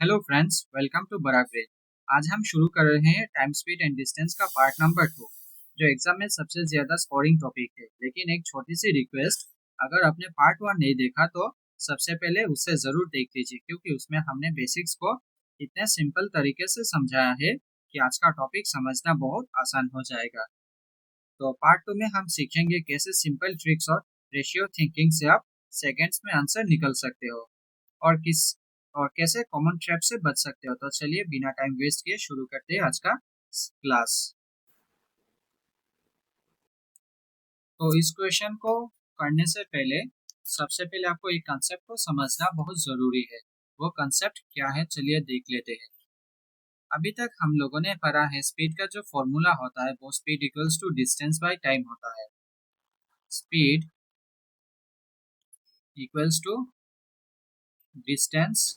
Hello friends, welcome to Barak. आज हम शुरू कर रहे हैं टाइम स्पीड एंड डिस्टेंस का पार्ट नंबर 2, जो एग्जाम में सबसे ज्यादा स्कोरिंग टॉपिक है। लेकिन एक छोटी सी रिक्वेस्ट, अगर आपने पार्ट 1 नहीं देखा तो सबसे पहले उसे जरूर देख लीजिए, क्योंकि उसमें हमने बेसिक्स को इतने सिंपल तरीके से समझाया है कि आज का टॉपिक समझना बहुत आसान हो जाएगा। तो पार्ट 2 में हम सीखेंगे कैसे सिंपल ट्रिक्स और रेशियो थिंकिंग से आप सेकेंड्स में आंसर निकल सकते हो, और किस और कैसे कॉमन ट्रैप से बच सकते हो। तो चलिए बिना टाइम वेस्ट किए शुरू करते हैं आज का क्लास। तो इस क्वेश्चन को करने से पहले सबसे पहले आपको एक कंसेप्ट को समझना बहुत जरूरी है। वो कंसेप्ट क्या है, चलिए देख लेते हैं। अभी तक हम लोगों ने पढ़ा है स्पीड का जो फॉर्मूला होता है वो speed equals to distance by time होता है। Speed equals to distance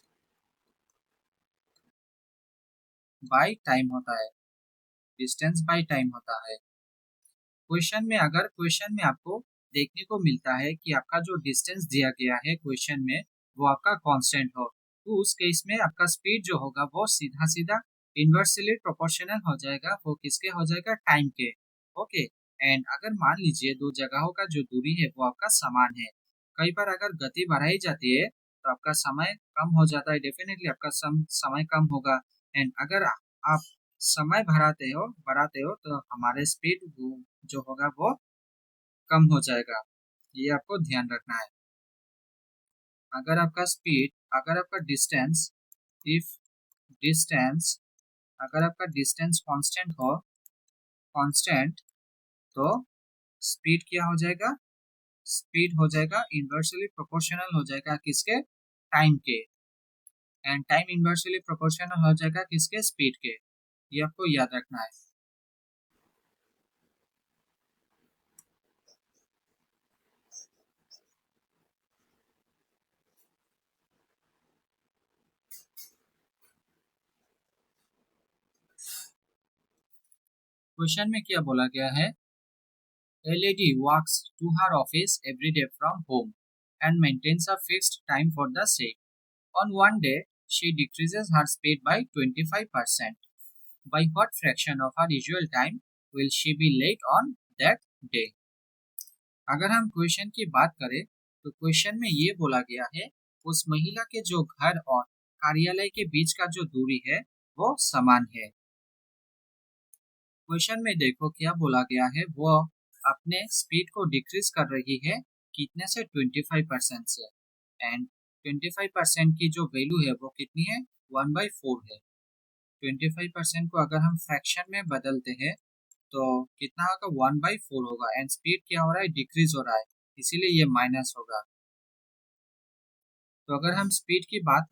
by time होता है। डिस्टेंस बाय टाइम होता है। क्वेश्चन में आपको देखने को मिलता है कि आपका जो डिस्टेंस दिया गया है क्वेश्चन में वो आपका कांस्टेंट हो, तो उस केस में आपका स्पीड जो होगा वो सीधा सीधा इनवर्सली प्रोपोर्शनल हो जाएगा। वो किसके हो जाएगा? टाइम के। ओके। एंड अगर मान लीजिए दो जगहों का जो दूरी है वो आपका समान है, कई बार अगर गति बढ़ाई जाती है तो आपका समय कम हो जाता है। डेफिनेटली आपका समय कम होगा। एंड अगर आप समय बढ़ाते हो तो हमारे स्पीड जो होगा वो कम हो जाएगा। ये आपको ध्यान रखना है। अगर आपका स्पीड अगर आपका डिस्टेंस इफ डिस्टेंस अगर आपका डिस्टेंस कांस्टेंट, तो स्पीड क्या हो जाएगा? स्पीड हो जाएगा इनवर्सली प्रोपोर्शनल हो जाएगा किसके? टाइम के। एंड टाइम इनवर्सली प्रोपोर्शनल हो जाएगा किसके? स्पीड के। ये आपको याद रखना है। क्वेश्चन में क्या बोला गया है? A lady walks to her office every day from home and maintains a fixed time for the same. On one day, she decreases her speed by 25%. By what fraction of her usual time will she be late on that day? अगर हम question की बात करें तो question में ये बोला गया है उस महिला के जो घर और कार्यालय के बीच का जो दूरी है वो समान है। क्वेश्चन में देखो क्या बोला गया है, वो अपने स्पीड को डिक्रीज कर रही है कितने से? 25% से। एंड 25% की जो वैल्यू है वो कितनी है? 1/4 है। 25% को अगर हम फ्रैक्शन में बदलते हैं तो कितना होगा? 1/4 होगा। एंड स्पीड क्या हो रहा है? डिक्रीज हो रहा है, इसीलिए ये माइनस होगा। तो अगर हम स्पीड की बात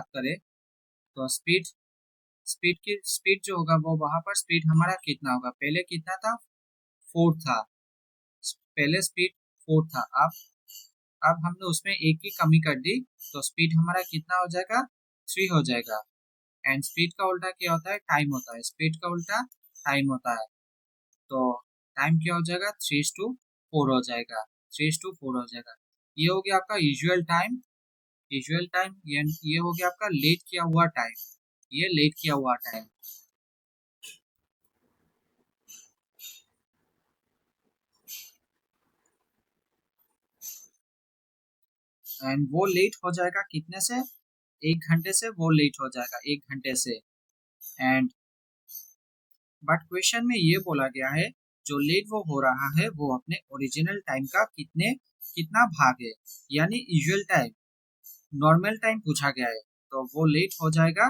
करें तो स्पीड जो होगा वो वहां पर स्पीड हमारा कितना होगा? पहले कितना था? 4 था। पहले स्पीड 4 था। अब हमने उसमें एक की कमी कर दी तो स्पीड हमारा कितना हो जाएगा? 3 हो जाएगा। एंड स्पीड का उल्टा क्या होता है? टाइम होता है। स्पीड का उल्टा टाइम होता है। तो टाइम क्या हो जाएगा? 3:4 हो जाएगा। 3:4 हो जाएगा। ये हो गया आपका यूजुअल टाइम। ये हो गया आपका लेट किया हुआ टाइम। ये लेट किया हुआ टाइम। एंड वो लेट हो जाएगा कितने से? 1 घंटे से वो लेट हो जाएगा, 1 घंटे से। एंड बट क्वेश्चन में ये बोला गया है जो लेट वो हो रहा है वो अपने ओरिजिनल टाइम का कितना भाग है, यानी यूजुअल टाइम, नॉर्मल टाइम पूछा गया है। तो वो लेट हो जाएगा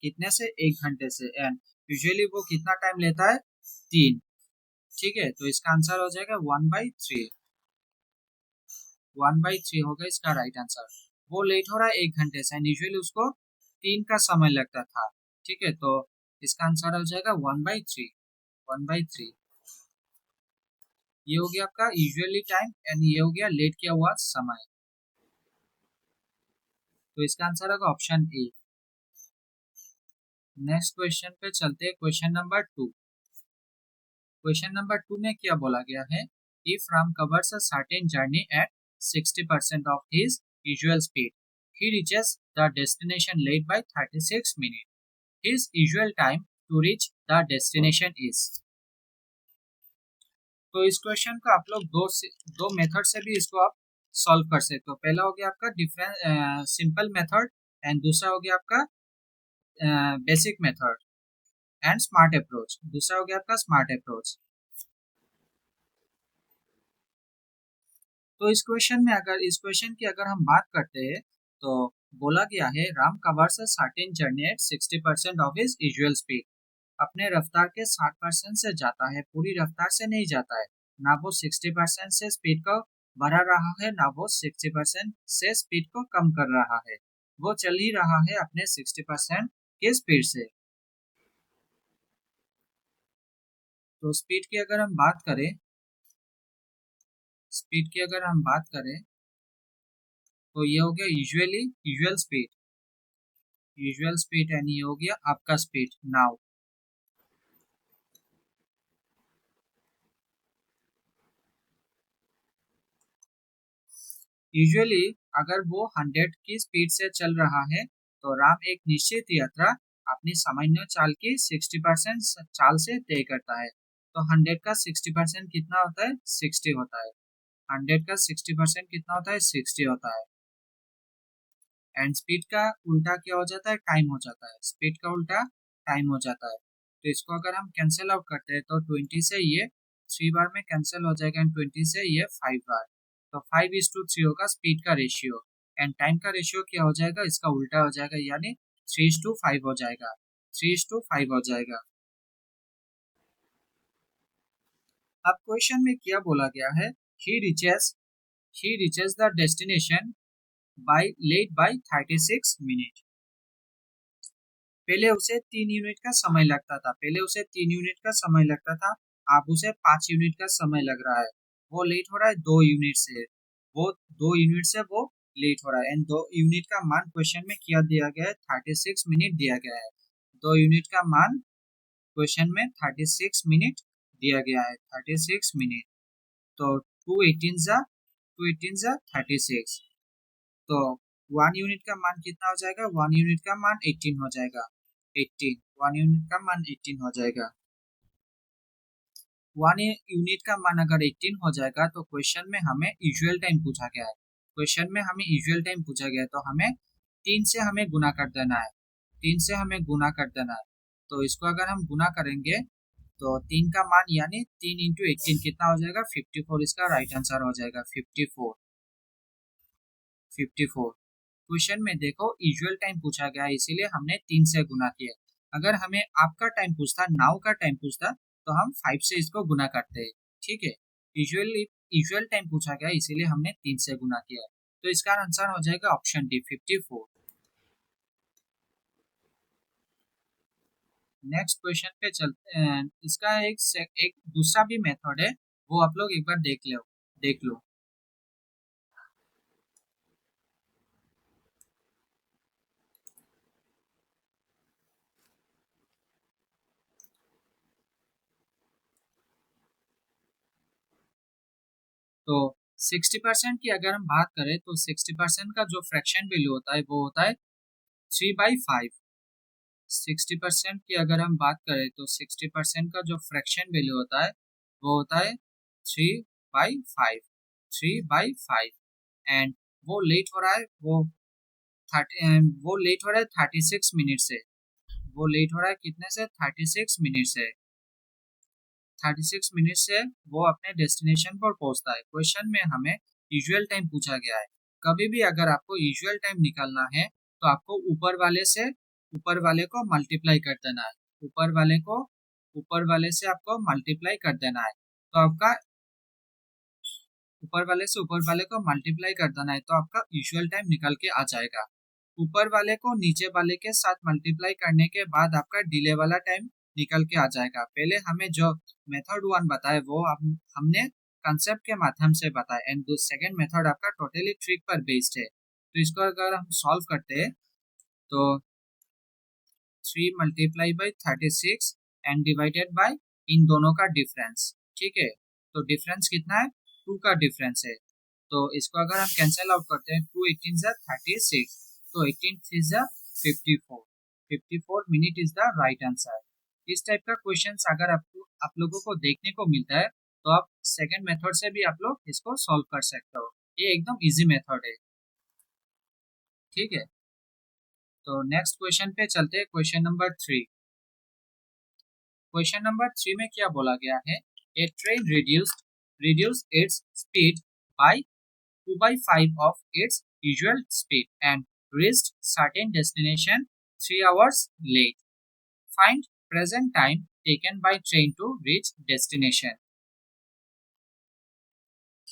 कितने से? 1 घंटे से। एंड यूजुअली वो कितना टाइम लेता है? 3। ठीक है, तो इसका आंसर हो जाएगा 1/3। 1/3 होगा इसका राइट आंसर। वो लेट हो रहा है 1 घंटे से एंड यूजुअली उसको 3 का समय लगता था। ठीक है, तो इसका आंसर हो जाएगा 1/3। 1/3 ये हो गया आपका यूजुअली टाइम एंड ये हो गया लेट किया हुआ समय। तो इसका आंसर होगा ऑप्शन ए। नेक्स्ट क्वेश्चन पे चलते हैं, क्वेश्चन नंबर 2। क्वेश्चन नंबर 2 में क्या बोला गया है? If Ram covers a certain journey at 60% of his usual speed, He reaches the destination late by 36 minutes. His usual time to reach the destination is. तो इस क्वेश्चन को आप लोग दो मेथड से भी इसको आप सॉल्व कर सकते हो। पहला हो गया आपका डिफरेंट सिंपल मेथड एंड दूसरा हो गया आपका basic method and smart approach. दूसरा हो गया आपका स्मार्ट अप्रोच। तो इस क्वेश्चन की अगर हम बात करते हैं तो बोला गया है Ram covers a certain journey at 60% of his usual speed. अपने रफ्तार के 60% से जाता है, पूरी रफ्तार से नहीं जाता है। ना वो 60% से स्पीड को बढ़ा रहा है, ना वो 60% से स्पीड को कम कर रहा है। वो चल ही रहा है अपने 60% के स्पीड से। तो स्पीड की अगर हम बात करें तो ये हो गया यूजुअल स्पीड एंड ये हो गया आपका स्पीड नाउ। यूजुअली अगर वो 100 की स्पीड से चल रहा है तो राम एक निश्चित यात्रा अपनी सामान्य चाल की 60% चाल से तय करता है। तो 100 का 60% कितना होता है? 60 होता है। 100 का 60% कितना होता है? 60 होता है। एंड स्पीड का उल्टा क्या हो जाता है? टाइम हो जाता है। स्पीड का उल्टा टाइम हो जाता है। तो इसको अगर हम कैंसिल आउट करते हैं तो 20 से ये 3 बार में कैंसिल हो जाएगा एंड 20 से ये 5 बार। तो 5:3 होगा स्पीड का रेशियो एंड टाइम का रेशियो क्या हो जाएगा? इसका उल्टा हो जाएगा, यानी 3:5 हो जाएगा। 3:5 हो जाएगा। अब क्वेश्चन में क्या बोला गया है? ही reaches the destination late by 36 minutes। पहले उसे 3 यूनिट का समय लगता था। अब उसे 5 यूनिट का समय लग रहा है। वो लेट हो रहा है 2 यूनिट से। वो 2 यूनिट से वो लेट हो रहा है एंड 2 यूनिट का मान क्वेश्चन में क्या दिया गया है? 36 मिनट दिया गया है। 2 यूनिट का मान क्वेश्चन में 36 मिनट दिया गया है। 36 मिनट। तो 2 18 जा 36। तो 1 यूनिट का मान कितना हो जाएगा? 1 यूनिट का मान 18 हो जाएगा। 18 1 यूनिट का मान 18 हो जाएगा। 1 यूनिट का मान अगर 18 हो जाएगा तो क्वेश्चन में हमें यूजुअल टाइम पूछा गया है। तो हमें 3 से हमें गुना कर देना है। तो इसको अगर हम गुना करेंगे तो 3 का मान यानी 3 इंटू 18 कितना हो जाएगा? 54। इसका राइट आंसर हो जाएगा 54। क्वेश्चन में देखो यूजुअल टाइम पूछा गया है, इसीलिए हमने 3 से गुना किया। अगर हमें आपका टाइम पूछता, नाउ का टाइम पूछता, तो हम 5 से इसको गुना करते हैं। ठीक है, यूजुअल टाइम पूछा गया इसीलिए हमने 3 से गुना किया। तो इसका आंसर हो जाएगा ऑप्शन डी 54। नेक्स्ट क्वेश्चन पे चलते हैं। इसका एक दूसरा भी मेथड है, वो आप लोग एक बार देख लो। तो 60% की अगर हम बात करें तो 60% का जो फ्रैक्शन वैल्यू होता है वो होता है 3/5। 60% की अगर हम बात करें तो 60% का जो फ्रैक्शन वैल्यू होता है वो होता है 3/5। एंड वो लेट हो रहा है 36 मिनट से। वो लेट हो रहा है कितने से? 36 मिनट से। 36 मिनट से वो अपने डेस्टिनेशन पर पहुंचता है। क्वेश्चन में हमें यूजुअल टाइम पूछा गया है। कभी भी अगर आपको यूजुअल टाइम निकालना है तो आपको ऊपर वाले को मल्टीप्लाई कर देना है। ऊपर वाले से आपको मल्टीप्लाई कर देना है तो आपका ऊपर वाले को मल्टीप्लाई कर देना है तो आपका यूजुअल टाइम निकल के आ जाएगा। ऊपर वाले को नीचे वाले के साथ मल्टीप्लाई करने के बाद आपका डिले वाला टाइम निकल के आ जाएगा। पहले हमें जो मेथड 1 बताया वो हमने कंसेप्ट के माध्यम से बताया एंड सेकंड मेथड आपका टोटली ट्रिक पर बेस्ड है। तो इसको अगर हम सॉल्व करते हैं तो 3 multiply by 36 and divided by इन दोनों का डिफरेंस। ठीक है, तो डिफरेंस कितना है? 2 का डिफरेंस है। तो इसको अगर हम कैंसिल आउट करते हैं 2 18 36 तो 18 is 54, 54 minute is the right answer. इस टाइप का क्वेश्चन अगर आप लोगों को देखने को मिलता है तो आप सेकंड मेथड से भी आप लोग इसको सॉल्व कर सकते हो। ये एकदम इजी मेथड है, ठीक है। तो नेक्स्ट क्वेश्चन पे चलते हैं, क्वेश्चन नंबर 3। क्वेश्चन नंबर 3 में क्या बोला गया है, a train reduce its speed by 2/5 of its usual speed and reached certain destination 3 hours late. Find present time taken by train to reach destination.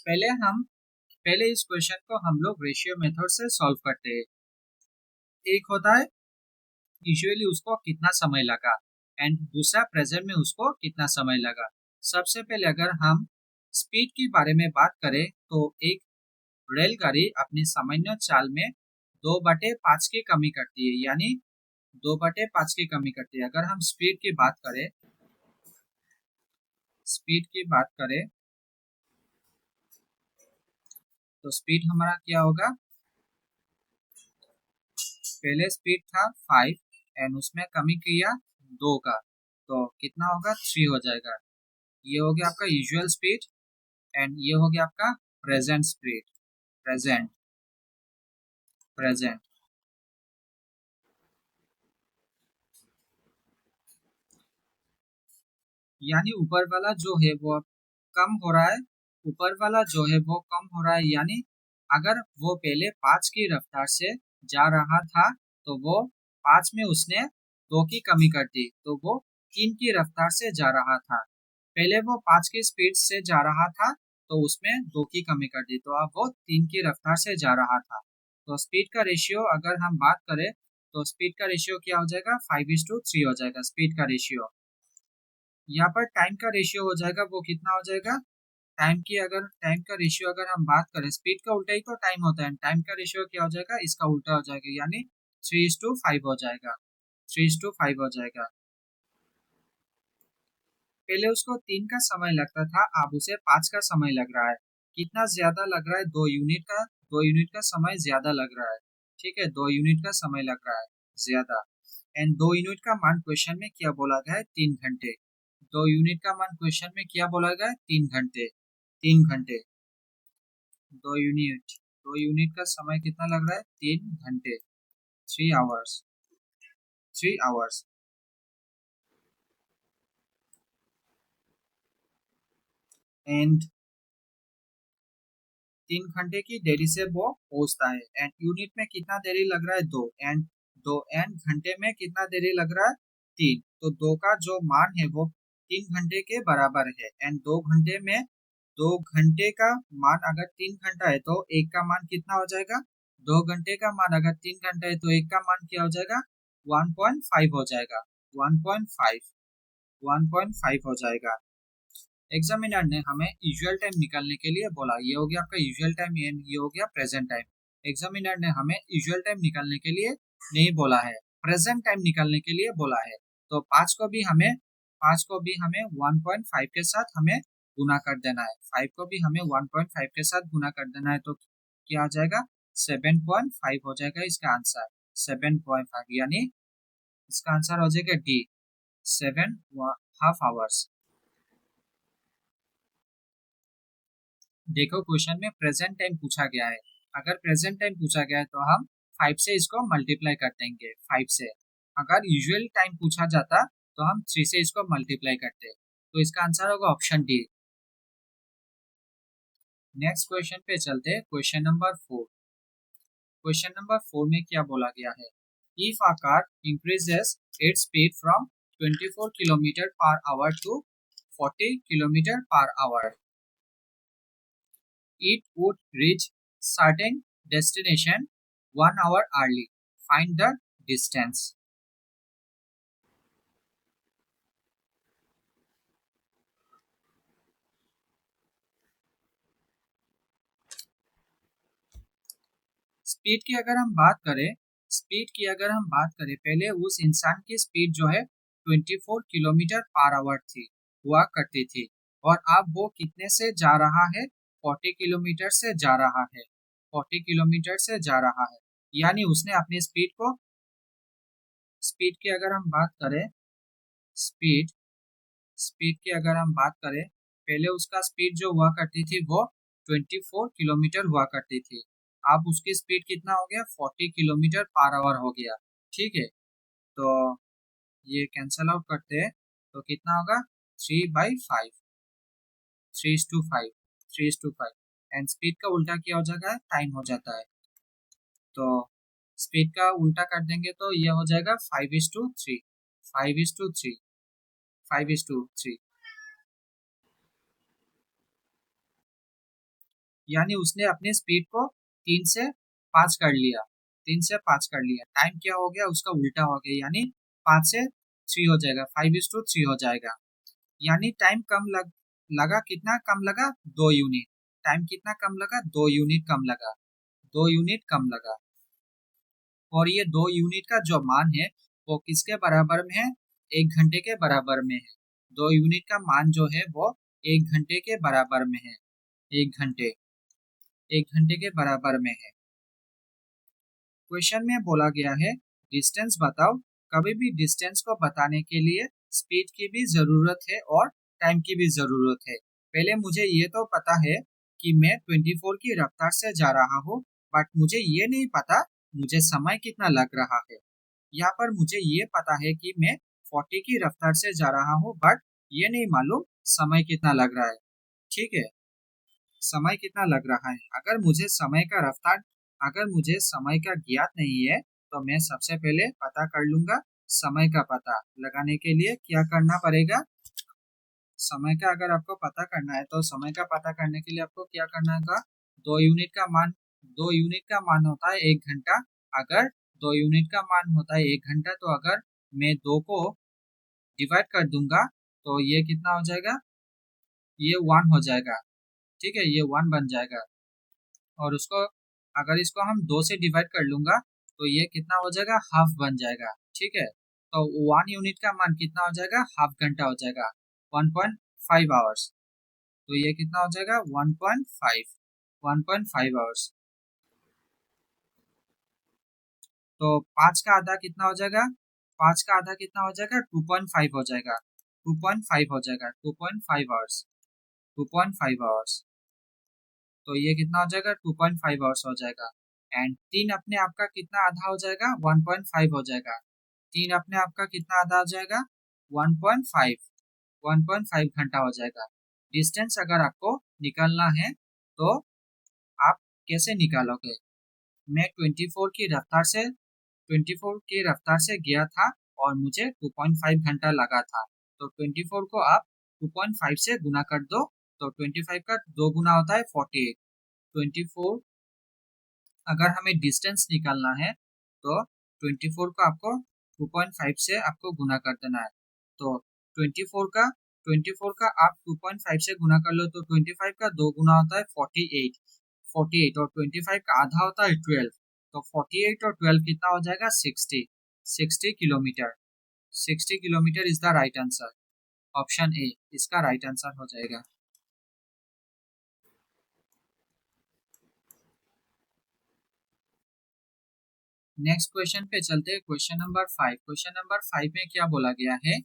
पहले इस क्वेश्चन को हम लोग रेशियो मेथड से सॉल्व करते हैं। एक होता है यूजुअली उसको कितना समय लगा एंड दूसरा प्रेजेंट में उसको कितना समय लगा। सबसे पहले अगर हम स्पीड के बारे में बात करें तो एक रेलगाड़ी अपनी सामान्य चाल में 2/5 की कमी करती है, यानी 2/5 की कमी करती है। अगर हम स्पीड की बात करें तो स्पीड हमारा क्या होगा, पहले स्पीड था 5 एंड उसमें कमी किया 2 का, तो कितना होगा 3 हो जाएगा। ये हो गया आपका यूजुअल स्पीड एंड ये हो गया आपका प्रेजेंट स्पीड, प्रेजेंट। यानी ऊपर वाला जो है वो कम हो रहा है, ऊपर वाला जो है वो कम हो रहा है। यानी अगर वो पहले 5 की रफ्तार से जा रहा था तो वो 5 में उसने 2 की कमी कर दी, तो वो 3 की रफ्तार से जा रहा था। पहले वो 5 की स्पीड से जा रहा था तो उसमें 2 की कमी कर दी, तो अब वो 3 की रफ्तार से जा रहा था। तो स्पीड का रेशियो अगर हम बात करें तो स्पीड का रेशियो क्या हो जाएगा, 5:3 हो जाएगा स्पीड का रेशियो। यहाँ पर टाइम का रेशियो हो जाएगा, वो कितना हो जाएगा, टाइम का रेशियो अगर हम बात करें, स्पीड का उल्टा ही तो टाइम होता है, टाइम का रेशियो क्या हो जाएगा, इसका उल्टा हो जाएगा, यानी 3:5 हो जाएगा, 3:5 हो जाएगा। पहले उसको 3 का समय लगता था, अब उसे 5 का समय लग रहा है। कितना ज्यादा लग रहा है, 2 यूनिट का समय ज्यादा लग रहा है, ठीक है, 2 यूनिट का समय लग रहा है ज्यादा। एंड 2 यूनिट का मान क्वेश्चन में क्या बोला गया है, 3 घंटे। 2 यूनिट का मान क्वेश्चन में क्या बोला गया है, 3 घंटे, 3 घंटे। 2 यूनिट का समय कितना लग रहा है, 3 घंटे, 3 आवर्स, 3 आवर्स। एंड 3 घंटे की देरी से वो पहुंचता है। एंड यूनिट में कितना देरी लग रहा है, 2 एंड घंटे में कितना देरी लग रहा है, 3। तो 2 का जो मान है वो 3 घंटे के बराबर है। एंड 2 घंटे का मान अगर 3 घंटा है तो 1 का मान कितना हो जाएगा, 2 घंटे का मान अगर 3 घंटा है तो 1 का मान क्या हो जाएगा, 1.5 हो जाएगा, 1.5 हो जाएगा। एग्जामिनर ने हमें यूजुअल टाइम निकालने के लिए बोला, ये हो गया आपका यूजुअल टाइम, ये हो गया प्रेजेंट टाइम। एग्जामिनर ने हमें यूजुअल टाइम निकालने के लिए नहीं बोला है, प्रेजेंट टाइम निकालने के लिए बोला है। तो 5 को भी हमें 1.5 के साथ हमें गुना कर देना है, 5 को भी हमें 1.5 के साथ गुना कर देना है, तो क्या आ जाएगा, 7.5 हो जाएगा इसका आंसर, 7.5। यानी इसका आंसर हो जाएगा डी, 7.5 आवर्स। देखो क्वेश्चन में प्रेजेंट टाइम पूछा गया है, अगर प्रेजेंट टाइम पूछा गया है तो हम 5 से इसको मल्टीप्लाई कर देंगे, 5 से। अगर यूजुअल टाइम पूछा जाता तो हम 3 से इसको मल्टीप्लाई करते, तो इसका आंसर होगा ऑप्शन डी। नेक्स्ट क्वेश्चन पे चलते हैं, क्वेश्चन नंबर 4। क्वेश्चन नंबर 4 में क्या बोला गया है, if a car increases its speed from 24 kilometre per hour to 40 kilometre per hour, it would reach certain destination 1 hour early. Find the distance. Speed की अगर हम बात करें, पहले उस इंसान की स्पीड जो है 24 किलोमीटर पर आवर थी, हुआ करती थी, और अब वो कितने से जा रहा है, 40 किलोमीटर से जा रहा है, 40 किलोमीटर से जा रहा है। यानी उसने अपनी स्पीड की अगर हम बात करें, स्पीड स्पीड की अगर हम बात करें, पहले उसका स्पीड जो हुआ करती थी वो 24 किलोमीटर हुआ करती थी। अब उसकी स्पीड कितना हो गया, 40 किलोमीटर पर आवर हो गया। ठीक है, तो ये कैंसल आउट करते हैं तो कितना होगा, 3/5, 3:5, 3:5। एंड स्पीड का उल्टा क्या हो जाएगा, टाइम हो जाता है। तो स्पीड का उल्टा कर देंगे तो ये हो जाएगा 5:3, 5:3, 5:3। यानी उसने अपने स्पीड को 3 से 5 कर लिया, 3 से 5 कर लिया। टाइम क्या हो गया, उसका उल्टा हो गया, यानी 5 से 3 हो जाएगा, 5:3 हो जाएगा। यानी टाइम कम लगा, कितना कम लगा, 2 यूनिट। टाइम कितना कम लगा, 2 यूनिट कम लगा, 2 यूनिट कम लगा। और ये 2 यूनिट का जो मान है वो किसके बराबर में है, 1 घंटे के बराबर में है। 2 यूनिट का मान जो है वो 1 घंटे के बराबर में है, 1 घंटे, 1 घंटे के बराबर में है। क्वेश्चन में बोला गया है डिस्टेंस बताओ। कभी भी डिस्टेंस को बताने के लिए स्पीड की भी जरूरत है और टाइम की भी जरूरत है। पहले मुझे ये तो पता है कि मैं 24 की रफ्तार से जा रहा हूँ, बट मुझे ये नहीं पता मुझे समय कितना लग रहा है। यहाँ पर मुझे ये पता है कि मैं 40 की रफ्तार से जा रहा हूँ, बट ये नहीं मालूम समय कितना लग रहा है। ठीक है, समय कितना लग रहा है। अगर मुझे समय का ज्ञात नहीं है तो मैं सबसे पहले पता कर लूंगा। समय का पता लगाने के लिए क्या करना पड़ेगा, समय का अगर आपको पता करना है तो समय का पता करने के लिए आपको क्या करना होगा, 2 यूनिट का मान होता है 1 घंटा। अगर 2 यूनिट का मान होता है 1 घंटा, तो अगर मैं 2 को डिवाइड कर दूंगा तो ये कितना हो जाएगा, ये 1 हो जाएगा। ठीक है, ये 1 बन जाएगा। और उसको अगर इसको हम 2 से डिवाइड कर लूंगा तो ये कितना हो जाएगा, हाफ बन जाएगा। ठीक है, तो 1 यूनिट का मान कितना हो जाएगा, हाफ घंटा हो जाएगा, 1.5 आवर्स। तो ये कितना हो जाएगा, 1.5 आवर्स। तो 5 का आधा कितना हो जाएगा, 5 का आधा कितना हो जाएगा, 2.5 हो जाएगा, 2.5 हो जाएगा, 2.5 आवर्स, 2.5 आवर्स। तो ये कितना हो जाएगा, 2.5 आवर्स हो जाएगा। एंड 3 अपने आप का कितना आधा हो जाएगा, 1.5 हो जाएगा। 3 अपने आप का कितना आधा हो जाएगा, 1.5, 1.5 घंटा हो जाएगा। डिस्टेंस अगर आपको निकालना है तो आप कैसे निकालोगे, मैं 24 की रफ्तार से गया था और मुझे 2.5 घंटा लगा था। तो 24 को आप 2.5 से गुना कर दो, तो 25 का 2 गुना होता है 48। 24, अगर हमें डिस्टेंस निकालना है तो 24 को आपको 2.5 से आपको गुना कर देना है। तो 24 का 24 का आप 2.5 से गुना कर लो तो 25 का 2 गुना होता है 48, 48 और 25 का आधा होता है 12। तो 48 और 12 कितना हो जाएगा, 60, 60 kilometre. 60 kilometre is the right answer. Option A इसका राइट आंसर हो जाएगा। नेक्स्ट क्वेश्चन पे चलते हैं, क्वेश्चन नंबर 5। क्वेश्चन नंबर 5 में क्या बोला गया है,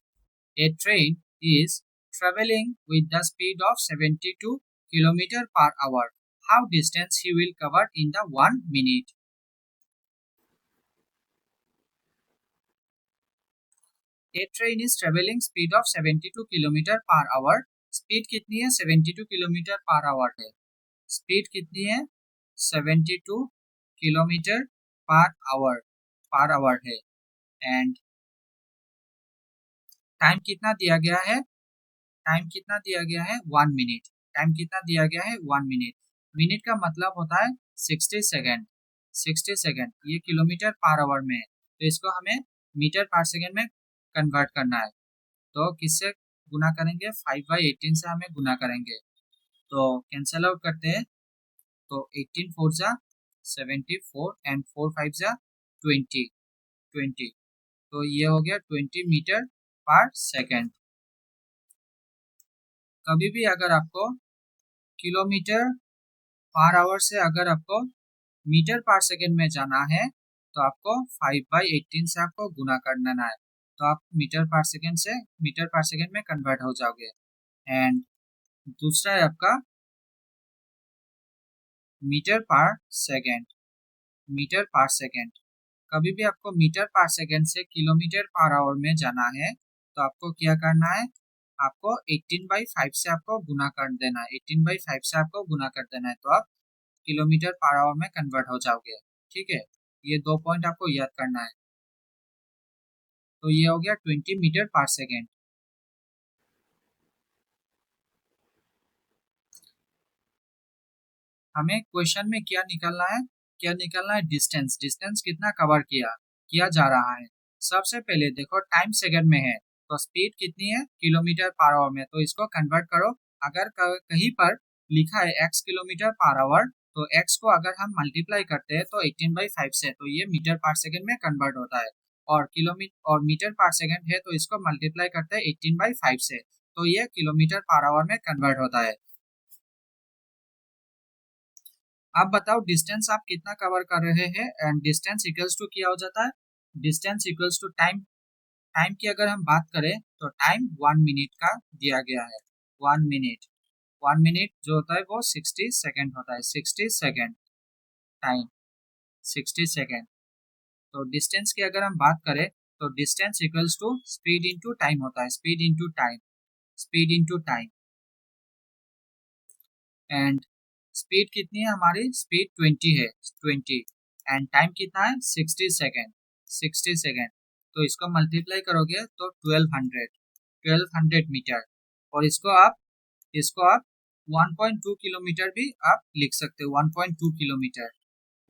a train is travelling with the speed of 72 kilometre per hour, how distance he will cover in the 1 minute. A train is travelling speed of 72 kilometre per hour. Speed कितनी है, 72 kilometre per our है। Speed कितनी है, 72 kilometre per our, per hour है। And time कितना दिया गया है, टाइम कितना दिया गया है, 1 मिनट। टाइम कितना दिया गया है, 1 मिनट। मिनट का मतलब होता है 60 सेकेंड, 60 सेकेंड। ये किलोमीटर पर आवर में है तो इसको हमें मीटर पर सेकेंड में कन्वर्ट करना है। तो किससे गुना करेंगे, 5/18 से हमें गुना करेंगे। तो कैंसल आउट करते हैं तो 18 4 जा 74 एंड 4 5 जा 20, 20। तो ये हो गया 20 मीटर पर सेकेंड। कभी भी अगर आपको किलोमीटर पर आवर से अगर आपको मीटर पर सेकेंड में जाना है तो आपको 5/18 से आपको गुना करना है, तो आप मीटर पर सेकेंड से मीटर पर सेकेंड में कन्वर्ट हो जाओगे। एंड दूसरा है आपका मीटर पर सेकेंड। मीटर पर सेकेंड, कभी भी आपको मीटर पर सेकेंड से किलोमीटर पर आवर में जाना है तो आपको क्या करना है, आपको 18/5 से आपको गुना कर देना है, 18/5 से आपको गुना कर देना है, तो आप किलोमीटर पर आवर में कन्वर्ट हो जाओगे। ठीक है, ये 2 पॉइंट आपको याद करना है। तो ये हो गया 20 मीटर पर सेकेंड। हमें क्वेश्चन में क्या निकालना है, क्या निकालना है, डिस्टेंस। डिस्टेंस कितना कवर किया जा रहा है। सबसे पहले देखो टाइम सेकंड में है तो स्पीड कितनी है, किलोमीटर पर आवर में, तो इसको कन्वर्ट करो। अगर कहीं पर लिखा है x किलोमीटर पर आवर तो x को अगर हम मल्टीप्लाई करते हैं तो 18/5 से, तो ये मीटर पर सेकंड में कन्वर्ट होता है। और किलोमीटर और मीटर पर सेकंड है तो इसको मल्टीप्लाई करते हैं 18/5 से, तो ये किलोमीटर पर आवर में कन्वर्ट होता है। आप बताओ डिस्टेंस आप कितना कवर कर रहे हैं, एंड डिस्टेंस इक्वल्स टू क्या हो जाता है, distance equals to time. Time की अगर हम बात करें तो टाइम 1 मिनट का दिया गया है। 1 मिनट, 1 मिनट जो होता है वो 60 सेकेंड होता है, 60 सेकेंड टाइम, 60 सेकेंड। तो डिस्टेंस की अगर हम बात करें तो distance equals to speed into time होता है, speed into time, speed into time. And speed कितनी है हमारी, स्पीड 20 है, 20। एंड टाइम कितना है 60 सेकेंड, 60 सेकेंड। तो इसको मल्टीप्लाई करोगे तो 1200 मीटर। और इसको आप 1.2 किलोमीटर भी आप लिख सकते हो, 1.2 किलोमीटर,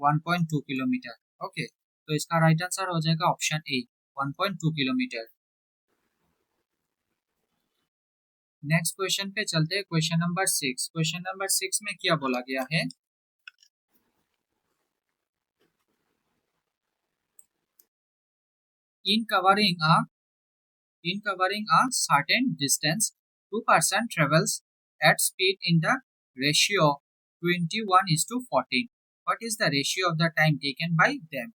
1.2 किलोमीटर। ओके, तो इसका राइट आंसर हो जाएगा option A, 1.2 kilometre. Next question पे चलते हैं, क्वेश्चन नंबर 6। क्वेश्चन नंबर 6 में क्या बोला गया है, in covering a certain distance, two person travels at speed in the ratio 21:14. What is the ratio of the time taken by them?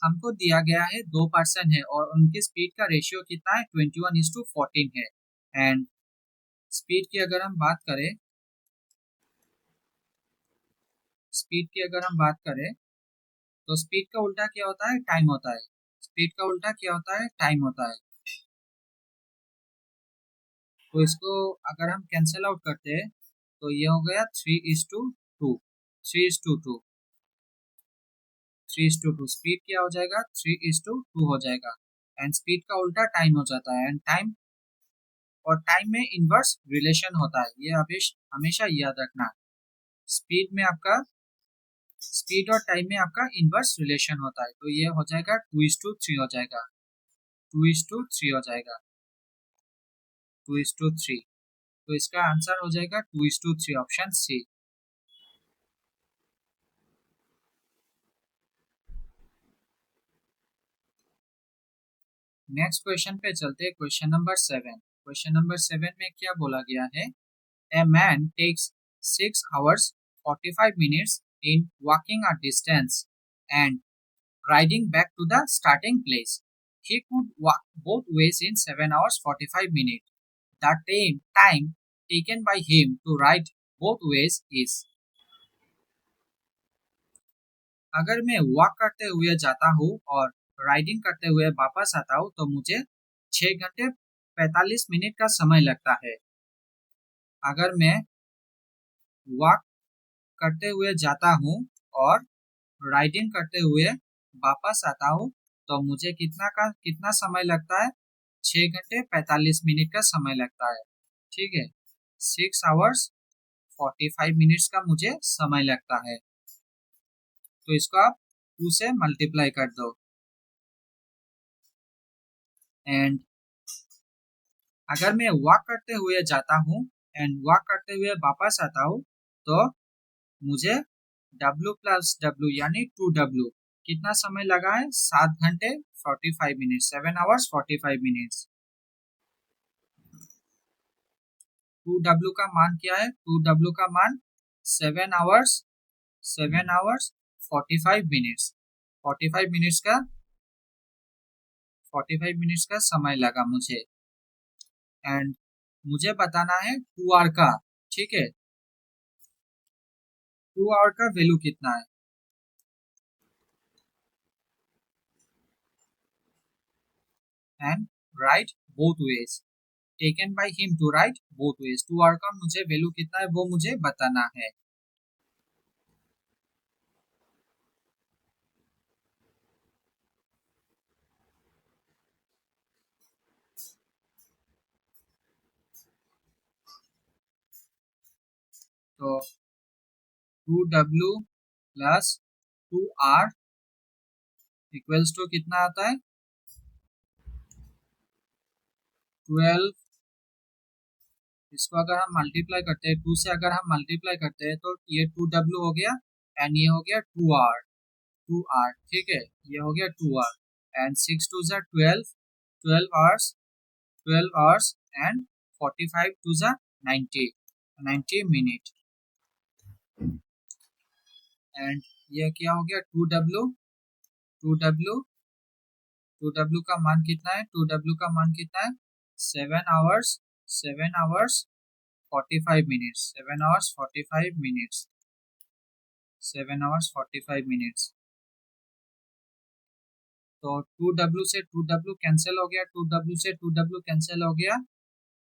हमको दिया गया है 2 पर्सन है और उनकी स्पीड का रेशियो कितना है, 21:14 है। एंड स्पीड की अगर हम बात करें, स्पीड की अगर हम बात करें तो स्पीड का उल्टा क्या होता है, टाइम होता है। स्पीड का उल्टा क्या होता है, टाइम होता है। तो इसको अगर हम कैंसिल आउट करते हैं तो ये हो गया 3:2, 3:2, 3:2। स्पीड क्या हो जाएगा, 3:2 हो जाएगा। एंड स्पीड का उल्टा टाइम हो जाता है। एंड टाइम और टाइम में इनवर्स रिलेशन होता है, ये हमेशा याद रखना। स्पीड में आपका, स्पीड और टाइम में आपका इनवर्स रिलेशन होता है, तो ये हो जाएगा 2:3 हो जाएगा, 2:3 हो जाएगा, 2:3। तो इसका आंसर हो जाएगा 2:3, ऑप्शन सी। नेक्स्ट क्वेश्चन पे चलते हैं, क्वेश्चन नंबर 7। क्वेश्चन नंबर 7 में क्या बोला गया है, a man takes 6 hours 45 minutes in walking a distance and riding back to the starting place. He could walk both ways in 7 hours 45 minutes. The time taken by him to ride both ways is, अगर मैं walk करते हुए जाता हूँ और riding करते हुए वापस आता हूँ तो मुझे 6 घंटे 45 मिनट का समय लगता है। अगर मैं वॉक करते हुए जाता हूँ और राइडिंग करते हुए वापस आता हूँ तो मुझे कितना समय लगता है, 6 घंटे 45 मिनट का समय लगता है। ठीक है, 6 hours 45 मिनट्स का मुझे समय लगता है। तो इसको आप 2 से मल्टीप्लाई कर दो। एंड अगर मैं वॉक करते हुए जाता हूँ एंड वॉक करते हुए वापस आता हूँ तो मुझे W+W यानी 2W कितना समय लगा है, 7 घंटे 45 मिनट, 7 hours 45 मिनट्स। 2W का मान क्या है, 2W का मान 7 hours 45 minutes 45 मिनट्स का समय लगा मुझे। एंड मुझे बताना है 2 आवर का, ठीक है, 2 आवर का वैल्यू कितना है। And write both ways, taken by him to write both ways. 2 hour का मुझे वैल्यू कितना है वो मुझे बताना है। तो 2W plus 2R equals to कितना आता है 12। इसको अगर हम मल्टीप्लाई करते हैं 2 से, अगर हम मल्टीप्लाई करते हैं तो ये 2W हो गया एंड ये हो गया 2R, ठीक है, ये हो गया 2R एंड 6 टू ज़ा 12, 12 आवर्स एंड 45 टू ज़ा 90 मिनट। एंड ये क्या हो गया 2W का मान कितना है, 2W का मान कितना है 7 hours 45 minutes, 7 hours 45 minutes, 7 hours 45 minutes. तो 2W से 2W कैंसिल हो गया, 2W से 2W कैंसिल हो गया,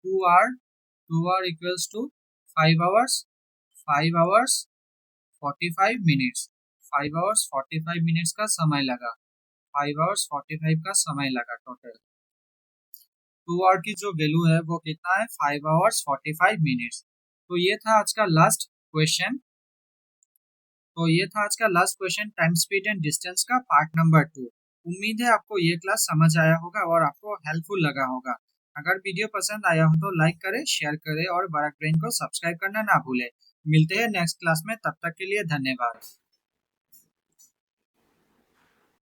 2R equals to 5 hours 45 minutes, 5 hours 45 minutes का समय लगा, 5 आवर्स 45 का समय लगा टोटल। 2 आवर की जो वैल्यू है वो कितना है 5 आवर्स 45 मिनट्स। तो ये था आज का last question. Time speed and distance का पार्ट नंबर 2। उम्मीद है आपको ये क्लास समझ आया होगा और आपको हेल्पफुल लगा होगा। अगर वीडियो पसंद आया हो तो लाइक करें, शेयर करें और बराक ब्रेन को सब्सक्राइब करना ना भूलें। मिलते हैं नेक्स्ट क्लास में, तब तक के लिए धन्यवाद।